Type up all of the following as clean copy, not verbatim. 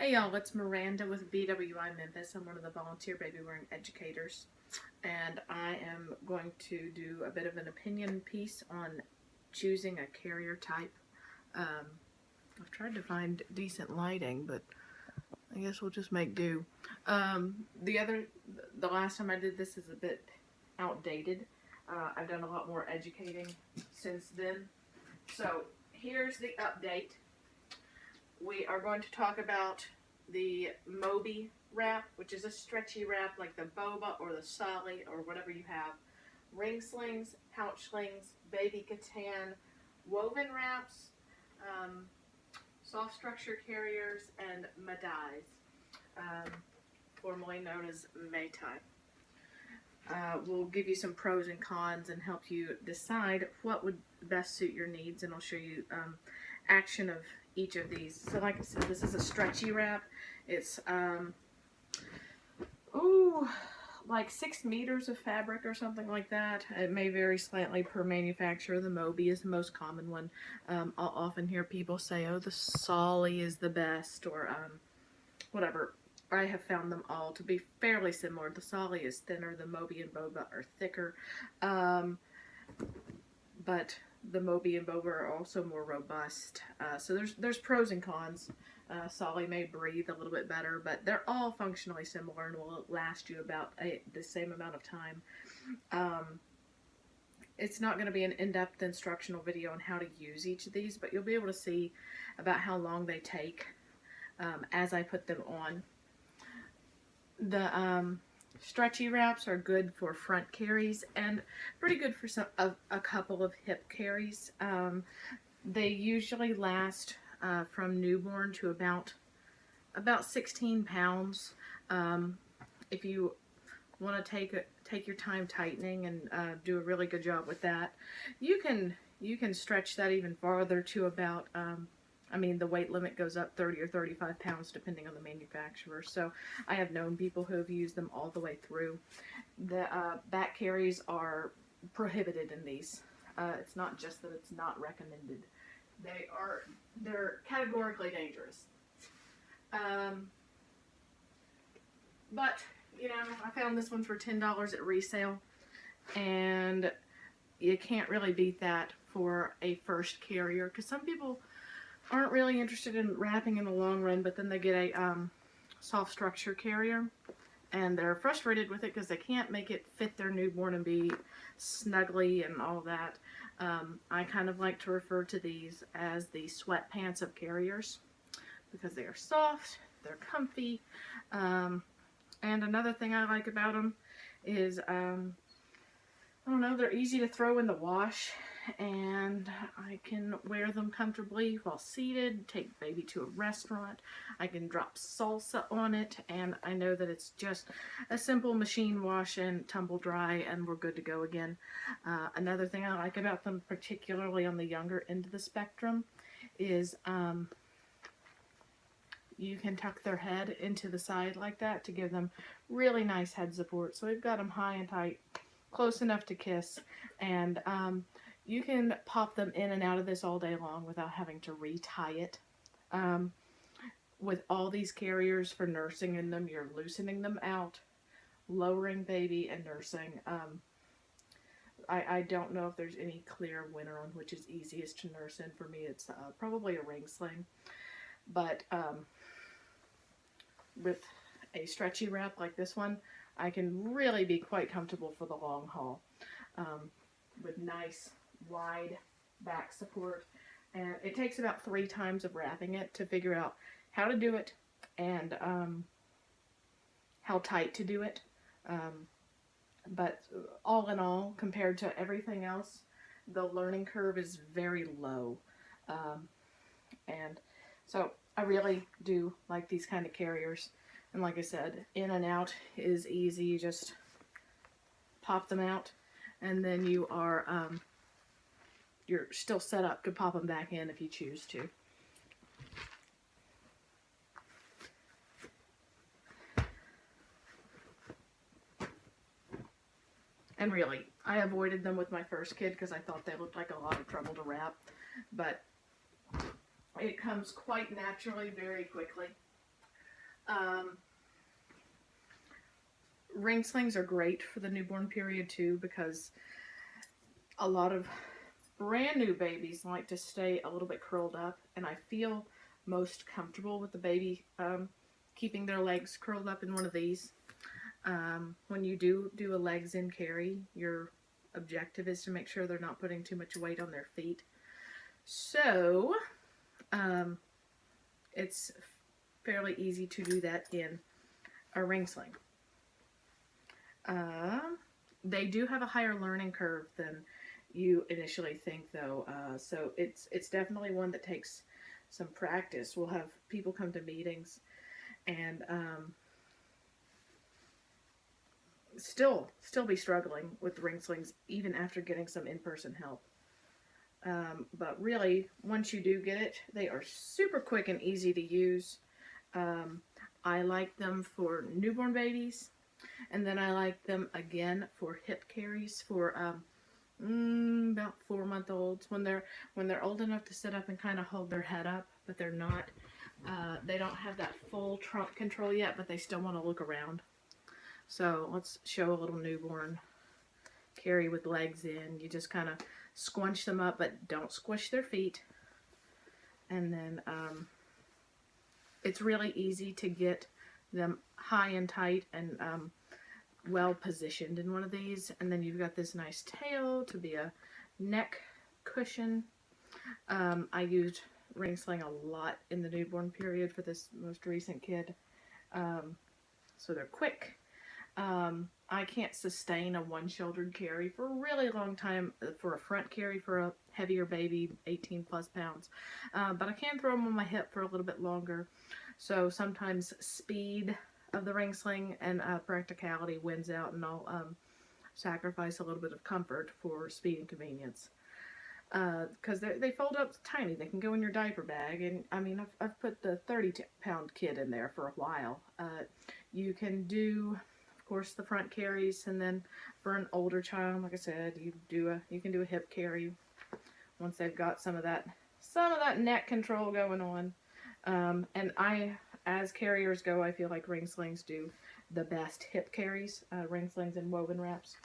Hey y'all, it's Miranda with BWI Memphis. I'm one of the volunteer baby wearing educators, and I am going to do a bit of an opinion piece on choosing a carrier type. I've tried to find decent lighting, but I guess we'll just make do. The last time I did this is a bit outdated. I've done a lot more educating since then. So here's the update. We are going to talk about the Moby wrap, which is a stretchy wrap like the Boba or the Solly or whatever you have. Ring slings, pouch slings, baby katan, woven wraps, soft structure carriers, and Madais, formerly known as Maytai. We'll give you some pros and cons and help you decide what would best suit your needs, and I'll show you action of each of these. So like I said, this is a stretchy wrap. It's like 6 meters of fabric or something like that. It may vary slightly per manufacturer. The Moby is the most common one. I'll often hear people say, oh, the Solly is the best, or whatever. I have found them all to be fairly similar. The Solly is thinner, the Moby and Boba are thicker, but the Moby and Boba are also more robust. So there's pros and cons. Solly may breathe a little bit better, but they're all functionally similar and will last you about the same amount of time. It's not going to be an in-depth instructional video on how to use each of these, but you'll be able to see about how long they take as I put them on. The stretchy wraps are good for front carries and pretty good for a couple of hip carries. They usually last from newborn to about 16 pounds. If you want to take your time tightening and do a really good job with that, you can stretch that even farther to about the weight limit goes up 30 or 35 pounds depending on the manufacturer. So I have known people who have used them all the way through. The back carries are prohibited in these. It's not just that it's not recommended. They're categorically dangerous. But, I found this one for $10 at resale, and you can't really beat that for a first carrier, because some people aren't really interested in wrapping in the long run, but then they get a soft structure carrier and they're frustrated with it because they can't make it fit their newborn and be snuggly and all that. I kind of like to refer to these as the sweatpants of carriers because they are soft, they're comfy, and another thing I like about them is they're easy to throw in the wash, and I can wear them comfortably while seated, take baby to a restaurant. I can drop salsa on it, and I know that it's just a simple machine wash and tumble dry, and we're good to go again. Another thing I like about them, particularly on the younger end of the spectrum, is you can tuck their head into the side like that to give them really nice head support. So we've got them high and tight, close enough to kiss, and you can pop them in and out of this all day long without having to retie it. With all these carriers for nursing in them, you're loosening them out, lowering baby, and nursing. I don't know if there's any clear winner on which is easiest to nurse in. For me, it's probably a ring sling. But with a stretchy wrap like this one, I can really be quite comfortable for the long haul, with nice wide back support. And it takes about 3 times of wrapping it to figure out how to do it and how tight to do it. But all in all, compared to everything else, the learning curve is very low. And so I really do like these kind of carriers. And like I said, in and out is easy. You just pop them out, and then you are you're still set up to pop them back in if you choose to. And really, I avoided them with my first kid because I thought they looked like a lot of trouble to wrap, but it comes quite naturally very quickly. Ring slings are great for the newborn period too, because a lot of brand new babies like to stay a little bit curled up, and I feel most comfortable with the baby keeping their legs curled up in one of these. When you do a legs in carry, your objective is to make sure they're not putting too much weight on their feet. So it's fairly easy to do that in a ring sling. They do have a higher learning curve than you initially think, though. So it's definitely one that takes some practice. We'll have people come to meetings and still be struggling with ring slings even after getting some in-person help. But really, once you do get it, they are super quick and easy to use. I like them for newborn babies. And then I like them again for hip carries for about 4-month-olds, when they're old enough to sit up and kind of hold their head up, but they're not. They don't have that full trunk control yet, but they still want to look around. So let's show a little newborn carry with legs in. You just kind of squunch them up, but don't squish their feet. And then it's really easy to get them high and tight and well positioned in one of these. And then you've got this nice tail to be a neck cushion. I used ring sling a lot in the newborn period for this most recent kid. So they're quick. I can't sustain a one-shouldered carry for a really long time for a front carry for a heavier baby, 18 plus pounds. But I can throw them on my hip for a little bit longer. So sometimes speed of the ring sling and practicality wins out, and I'll sacrifice a little bit of comfort for speed and convenience. Because they fold up tiny. They can go in your diaper bag. And I mean, I've put the 30-pound kid in there for a while. You can do, of course, the front carries, and then for an older child, like I said, you can do a hip carry once they've got some of that neck control going on. And as carriers go, I feel like ring slings do the best hip carries, ring slings and woven wraps.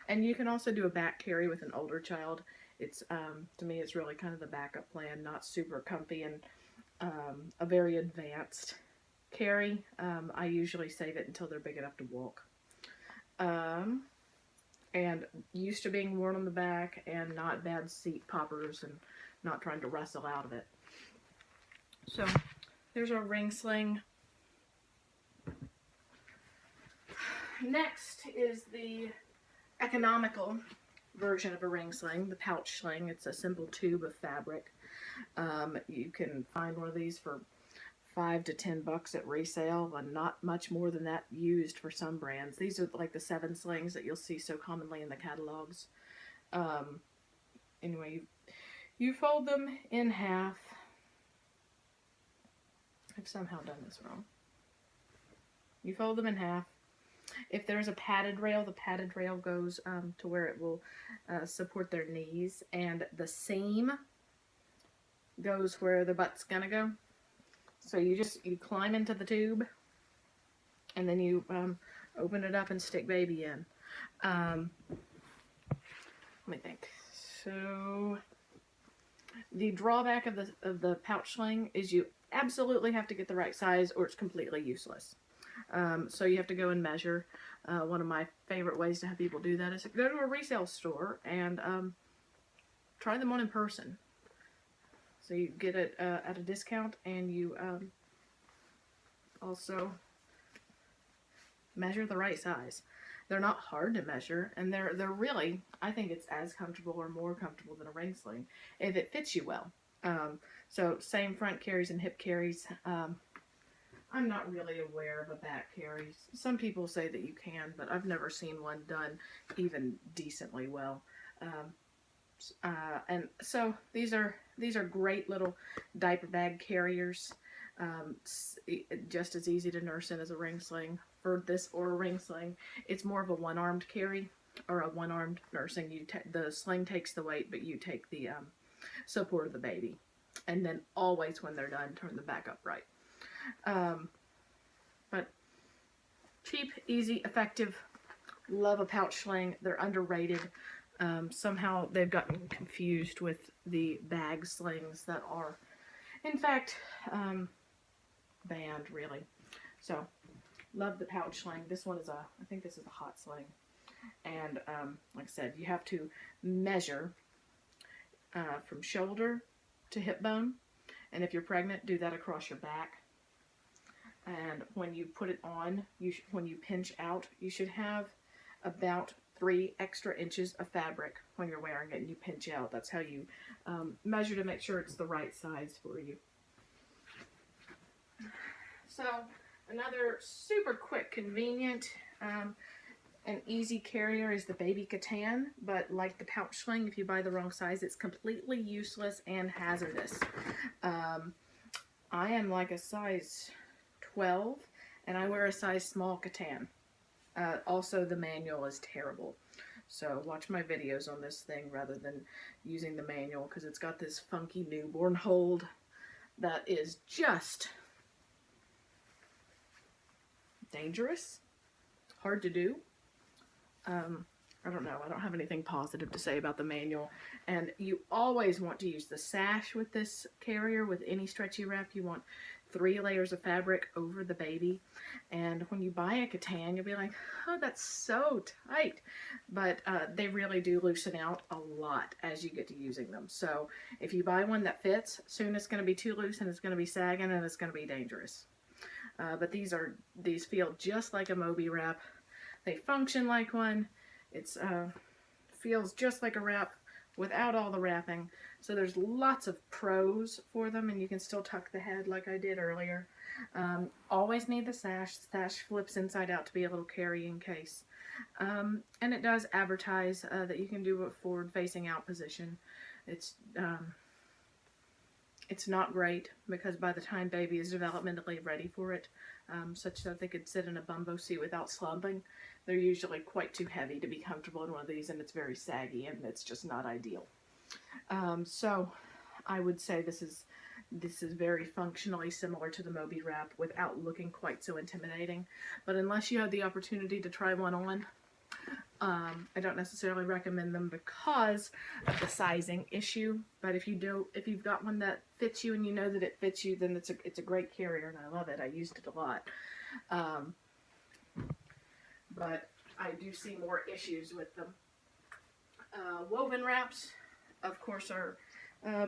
And you can also do a back carry with an older child. It's to me, it's really kind of the backup plan, not super comfy and a very advanced carry. I usually save it until they're big enough to walk. And used to being worn on the back and not bad seat poppers and not trying to wrestle out of it. So there's our ring sling. Next is the economical version of a ring sling, the pouch sling. It's a simple tube of fabric. You can find one of these for $5 to $10 at resale, and not much more than that used for some brands. These are like the 7 slings that you'll see so commonly in the catalogs. Anyway, you fold them in half. I've somehow done this wrong. You fold them in half. If there's a padded rail, the padded rail goes to where it will support their knees, and the seam goes where the butt's gonna go. So you climb into the tube, and then you open it up and stick baby in. Let me think. So the drawback of the pouch sling is you absolutely have to get the right size, or it's completely useless. So you have to go and measure. One of my favorite ways to have people do that is to go to a resale store and try them on in person. So you get it at a discount, and you also measure the right size. They're not hard to measure, and they're really, I think it's as comfortable or more comfortable than a ring sling if it fits you well. So same front carries and hip carries. I'm not really aware of a back carry. Some people say that you can, but I've never seen one done even decently well. And so these are great little diaper bag carriers. Just as easy to nurse in as a ring sling. For this or a ring sling, it's more of a one-armed carry or a one-armed nursing. The sling takes the weight, but you take the support of the baby. And then always when they're done, turn them back upright. But cheap, easy, effective. Love a pouch sling. They're underrated. Somehow they've gotten confused with the bag slings that are, in fact, banned, really. So, love the pouch sling. This one is I think this is a hot sling. And, like I said, you have to measure from shoulder to hip bone. And if you're pregnant, do that across your back. And when you put it on, when you pinch out, you should have about 3 extra inches of fabric when you're wearing it and you pinch out. That's how you measure to make sure it's the right size for you. So another super quick, convenient, and easy carrier is the Baby Katan, but like the pouch sling, if you buy the wrong size, it's completely useless and hazardous. I am like a size 12 and I wear a size small Katan. Also, the manual is terrible. So watch my videos on this thing rather than using the manual, because it's got this funky newborn hold that is just dangerous, hard to do. I don't know. I don't have anything positive to say about the manual. And you always want to use the sash with this carrier. With any stretchy wrap, you want 3 layers of fabric over the baby. And when you buy a Katan, you'll be like, oh, that's so tight. But they really do loosen out a lot as you get to using them. So if you buy one that fits, soon it's going to be too loose and it's going to be sagging and it's going to be dangerous. But these feel just like a Moby wrap. They function like one. It's feels just like a wrap without all the wrapping. So there's lots of pros for them, and you can still tuck the head like I did earlier. Always need the sash. The sash flips inside out to be a little carrying case. And it does advertise that you can do a forward facing out position. It's not great, because by the time baby is developmentally ready for it, such that they could sit in a bumbo seat without slumping, they're usually quite too heavy to be comfortable in one of these, and it's very saggy, and it's just not ideal. So I would say this is very functionally similar to the Moby wrap without looking quite so intimidating. But unless you have the opportunity to try one on, I don't necessarily recommend them because of the sizing issue. But if you've got one that fits you and you know that it fits you, then it's a great carrier, and I love it. I used it a lot. But I do see more issues with them. Woven wraps, of course, are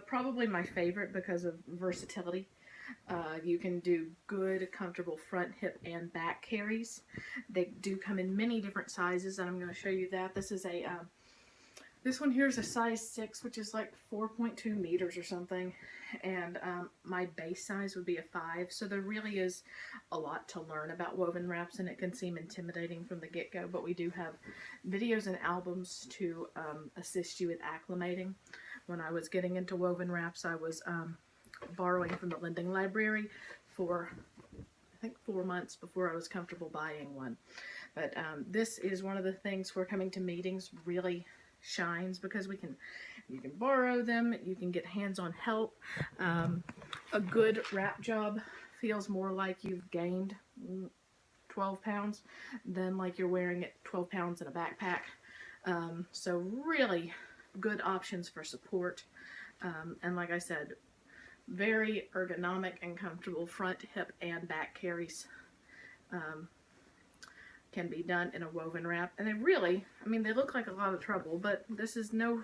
probably my favorite because of versatility. You can do good, comfortable front, hip, and back carries. They do come in many different sizes, and I'm going to show you that. This is this one here is a size 6, which is like 4.2 meters or something, and my base size would be a 5, so there really is a lot to learn about woven wraps, and it can seem intimidating from the get-go, but we do have videos and albums to assist you with acclimating. When I was getting into woven wraps, I was borrowing from the lending library for, I think, 4 months before I was comfortable buying one. But this is one of the things where coming to meetings really shines, because you can borrow them, you can get hands-on help. A good wrap job feels more like you've gained 12 pounds than like you're wearing it 12 pounds in a backpack. So really good options for support. And like I said, very ergonomic and comfortable front, hip, and back carries can be done in a woven wrap. And they really, I mean, they look like a lot of trouble, but this is no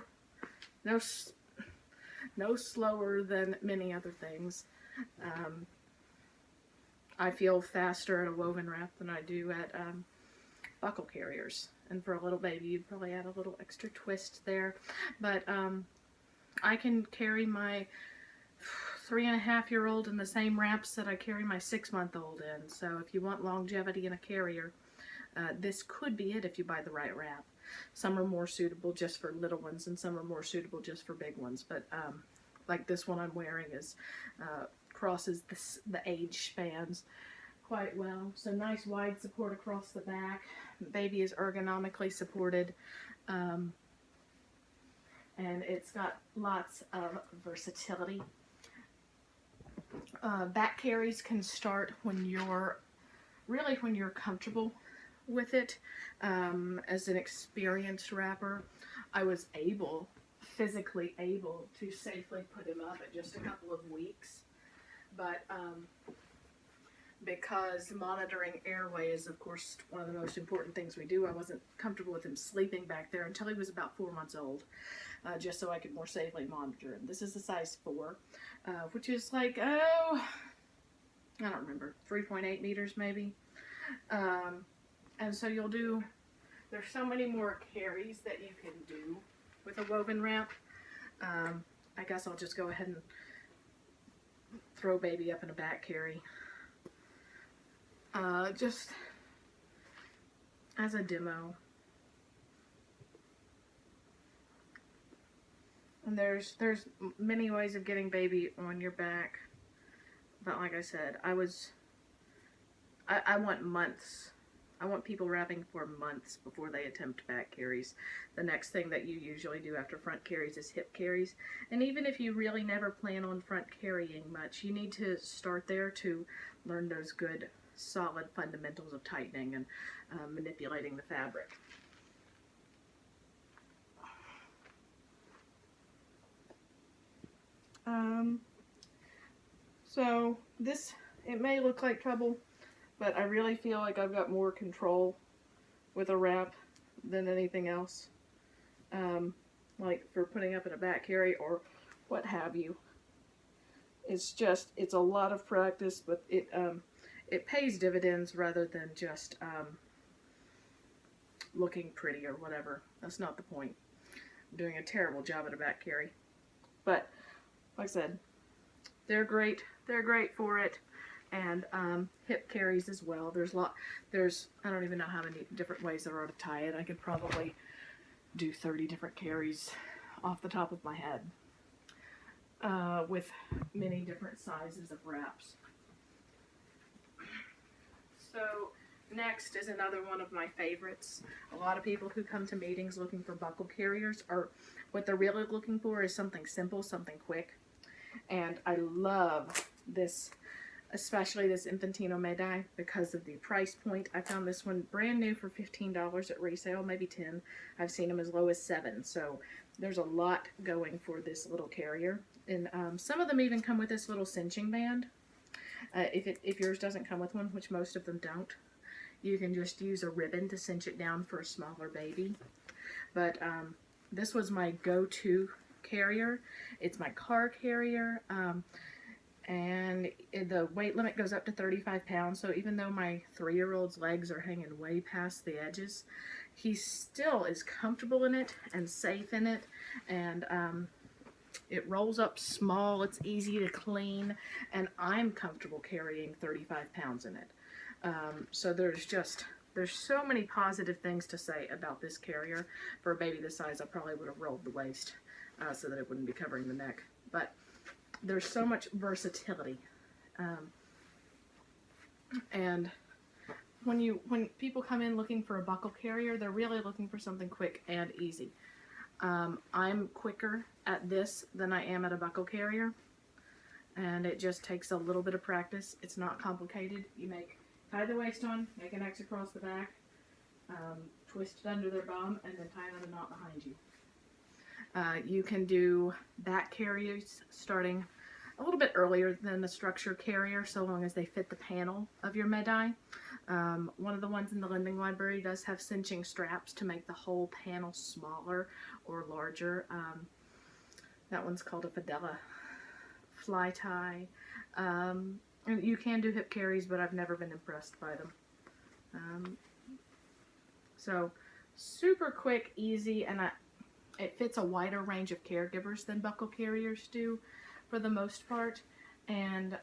slower than many other things. I feel faster at a woven wrap than I do at buckle carriers. And for a little baby, you'd probably add a little extra twist there. But I can carry my 3.5-year-old in the same wraps that I carry my 6-month-old in. So if you want longevity in a carrier, this could be it if you buy the right wrap. Some are more suitable just for little ones, and some are more suitable just for big ones. But like this one I'm wearing is crosses the age spans quite well. So nice wide support across the back. Baby is ergonomically supported. And it's got lots of versatility. Back carries can start when you're really when you're comfortable with it, as an experienced wrapper, I was physically able to safely put him up at just a couple of weeks. But because monitoring airway is, of course, one of the most important things we do, I wasn't comfortable with him sleeping back there until he was about 4 months old, just so I could more safely monitor him. This is a size 4, which is like, oh, I don't remember, 3.8 meters maybe. And so there's so many more carries that you can do with a woven wrap. I guess I'll just go ahead and throw baby up in a back carry. Just as a demo. And there's many ways of getting baby on your back. But like I said, I want months. I want people wrapping for months before they attempt back carries. The next thing that you usually do after front carries is hip carries. And even if you really never plan on front carrying much, you need to start there to learn those good, solid fundamentals of tightening and manipulating the fabric. So this, it may look like trouble, but I really feel like I've got more control with a wrap than anything else. Like for putting up in a back carry or what have you. It's a lot of practice, but it pays dividends rather than just looking pretty or whatever. That's not the point. I'm doing a terrible job at a back carry. But like I said, they're great. They're great for it. And hip carries as well. There's I don't even know how many different ways there are to tie it. I could probably do 30 different carries off the top of my head, with many different sizes of wraps. So next is another one of my favorites. A lot of people who come to meetings looking for buckle carriers, or what they're really looking for is something simple, something quick. And I love this, especially this Infantino Medai, because of the price point. I found this one brand new for $15 at resale, maybe 10. I've seen them as low as 7. So there's a lot going for this little carrier. And some of them even come with this little cinching band. If yours doesn't come with one, which most of them don't, you can just use a ribbon to cinch it down for a smaller baby. But this was my go-to carrier. It's my car carrier. And the weight limit goes up to 35 pounds, so even though my 3-year-old's legs are hanging way past the edges, he still is comfortable in it and safe in it, and it rolls up small, it's easy to clean, and I'm comfortable carrying 35 pounds in it. So there's so many positive things to say about this carrier. For a baby this size, I probably would have rolled the waist so that it wouldn't be covering the neck, but there's so much versatility, and when people come in looking for a buckle carrier, they're really looking for something quick and easy. I'm quicker at this than I am at a buckle carrier, and it just takes a little bit of practice. It's not complicated. You tie the waist on, make an X across the back, twist it under their bum, and then tie another knot behind you. You can do back carriers starting a little bit earlier than the structure carrier, so long as they fit the panel of your Medai. One of the ones in the lending library does have cinching straps to make the whole panel smaller or larger. That one's called a Fedella fly tie. And you can do hip carries, but I've never been impressed by them. So super quick, easy, and it fits a wider range of caregivers than buckle carriers do for the most part. And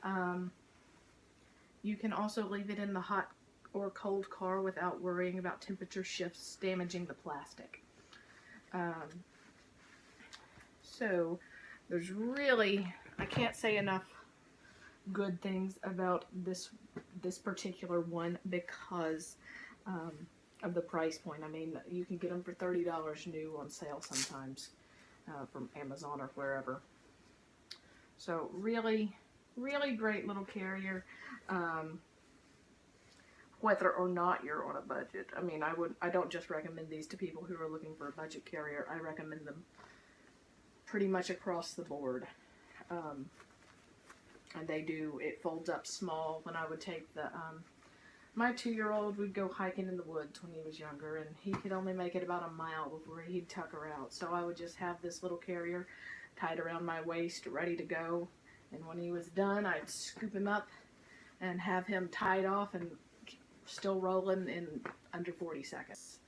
you can also leave it in the hot or cold car without worrying about temperature shifts damaging the plastic. So there's really, I can't say enough good things about this particular one because of the price point. I mean, you can get them for $30 new on sale sometimes from Amazon or wherever. So really, really great little carrier. whether or not you're on a budget. I mean, I don't just recommend these to people who are looking for a budget carrier. I recommend them pretty much across the board. And it folds up small. When I would take my 2-year-old would go hiking in the woods when he was younger, and he could only make it about a mile before he'd tuck her out. So I would just have this little carrier tied around my waist, ready to go. And when he was done, I'd scoop him up and have him tied off and still rolling in under 40 seconds.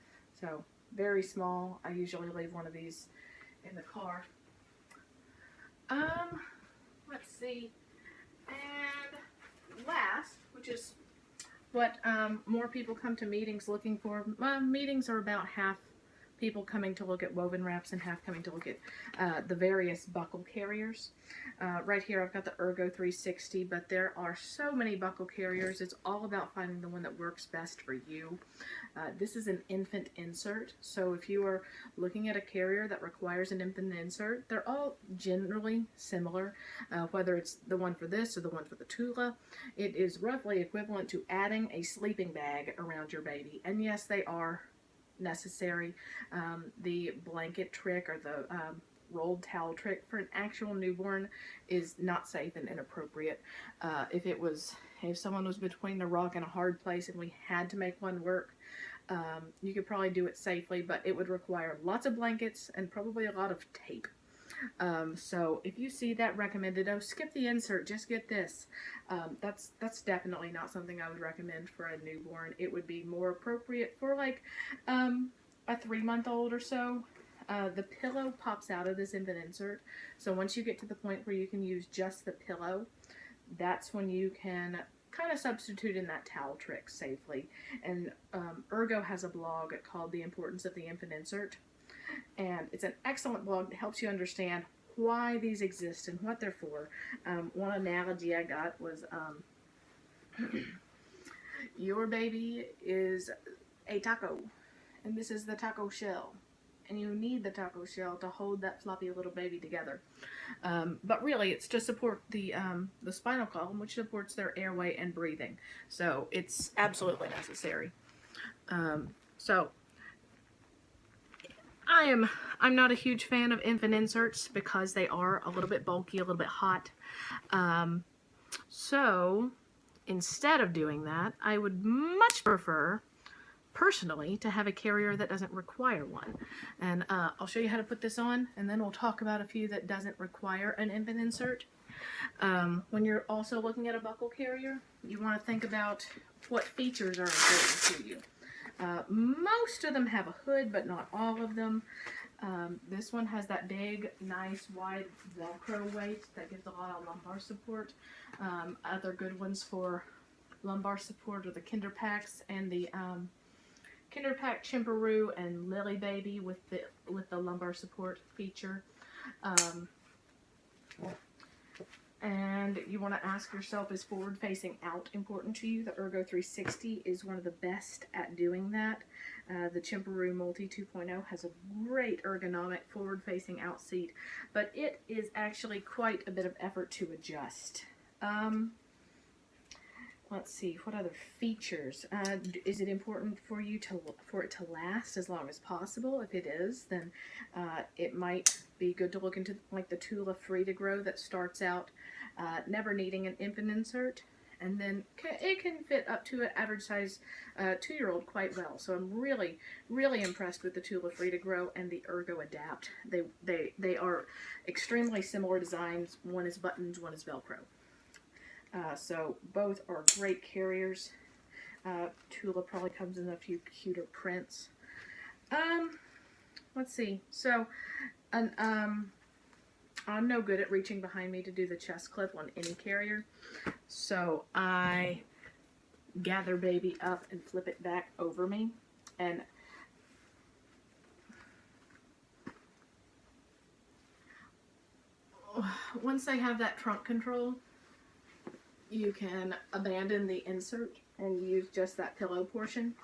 So very small. I usually leave one of these in the car. Let's see. And last, which is what more people come to meetings looking for. Meetings are about half people coming to look at woven wraps and half coming to look at the various buckle carriers. Right here I've got the Ergo 360, but there are so many buckle carriers. It's all about finding the one that works best for you. This is an infant insert, so if you are looking at a carrier that requires an infant insert, they're all generally similar, whether it's the one for this or the one for the Tula. It is roughly equivalent to adding a sleeping bag around your baby, and yes, they are necessary. The blanket trick or the rolled towel trick for an actual newborn is not safe and inappropriate. If someone was between a rock and a hard place and we had to make one work, you could probably do it safely, but it would require lots of blankets and probably a lot of tape. So if you see that recommended, oh, skip the insert, just get this. That's definitely not something I would recommend for a newborn. It would be more appropriate for like a 3-month-old or so. The pillow pops out of this infant insert, so once you get to the point where you can use just the pillow, that's when you can kind of substitute in that towel trick safely. And Ergo has a blog called The Importance of the Infant Insert, and it's an excellent blog that helps you understand why these exist and what they're for. One analogy I got was your baby is a taco, and this is the taco shell. And you need the taco shell to hold that floppy little baby together. But really, it's to support the spinal column, which supports their airway and breathing. So it's absolutely necessary. So I'm not a huge fan of infant inserts because they are a little bit bulky, a little bit hot. So instead of doing that, I would much prefer, personally, to have a carrier that doesn't require one. And I'll show you how to put this on, and then we'll talk about a few that doesn't require an infant insert. When you're also looking at a buckle carrier, you want to think about what features are important to you. Most of them have a hood, but not all of them. This one has that big, nice, wide Velcro waist that gives a lot of lumbar support. Other good ones for lumbar support are the Kinder Packs and the Kinder Pack Chimperoo and Lily Baby with the lumbar support feature. And you want to ask yourself, is forward facing out important to you? The Ergo 360 is one of the best at doing that. The Chimperoo Multi 2.0 has a great ergonomic forward facing out seat, but it is actually quite a bit of effort to adjust. Let's see, what other features? Is it important for you for it to last as long as possible? If it is, then it might be good to look into like the Tula Free to Grow that starts out never needing an infant insert, and then it can fit up to an average size 2-year-old quite well. So I'm really, really impressed with the Tula Free to Grow and the Ergo Adapt. They are extremely similar designs. One is buttons, one is Velcro. So both are great carriers. Tula probably comes in a few cuter prints. Let's see. So, I'm no good at reaching behind me to do the chest clip on any carrier. So I gather baby up and flip it back over me. And once they have that trunk control, you can abandon the insert and use just that pillow portion.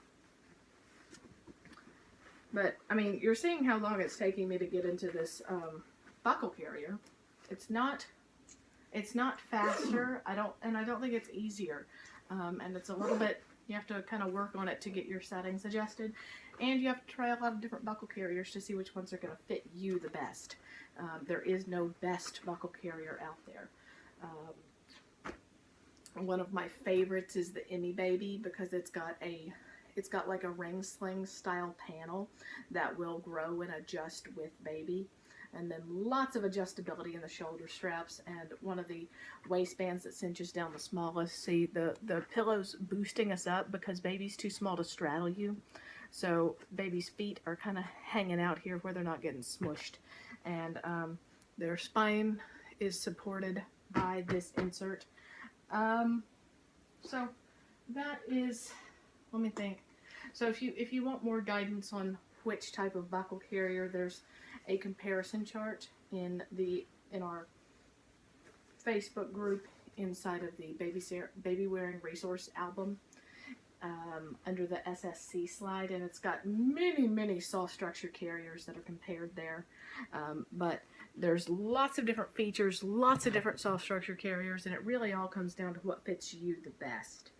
But, I mean, you're seeing how long it's taking me to get into this buckle carrier. It's not faster. I don't think it's easier. And it's a little bit You have to kind of work on it to get your settings adjusted, and you have to try a lot of different buckle carriers to see which ones are going to fit you the best. There is no best buckle carrier out there. One of my favorites is the Emmy Baby, because it's got like a ring sling style panel that will grow and adjust with baby, and then lots of adjustability in the shoulder straps, and one of the waistbands that cinches down the smallest. See, the pillow's boosting us up because baby's too small to straddle you, so baby's feet are kind of hanging out here where they're not getting smushed, and their spine is supported by this insert. So that is, let me think. So if you want more guidance on which type of buckle carrier, there's a comparison chart in our Facebook group inside of the Baby Wearing Resource album, under the SSC slide, and it's got many soft structure carriers that are compared there. But there's lots of different features, lots of different soft structure carriers, and it really all comes down to what fits you the best.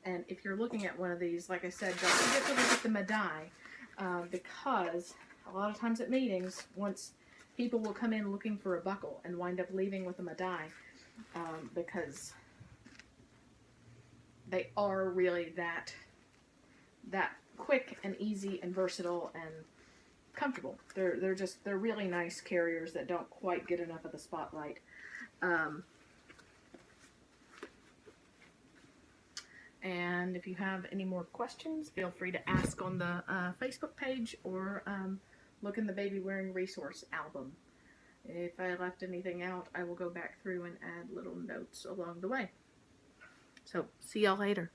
And if you're looking at one of these, like I said, don't forget to look at the Madai, because a lot of times at meetings, once people will come in looking for a buckle and wind up leaving with a Madai, because they are really that quick and easy and versatile and comfortable. They're really nice carriers that don't quite get enough of the spotlight. And if you have any more questions, feel free to ask on the Facebook page, or look in the Baby Wearing Resource album. If I left anything out, I will go back through and add little notes along the way. So, see y'all later.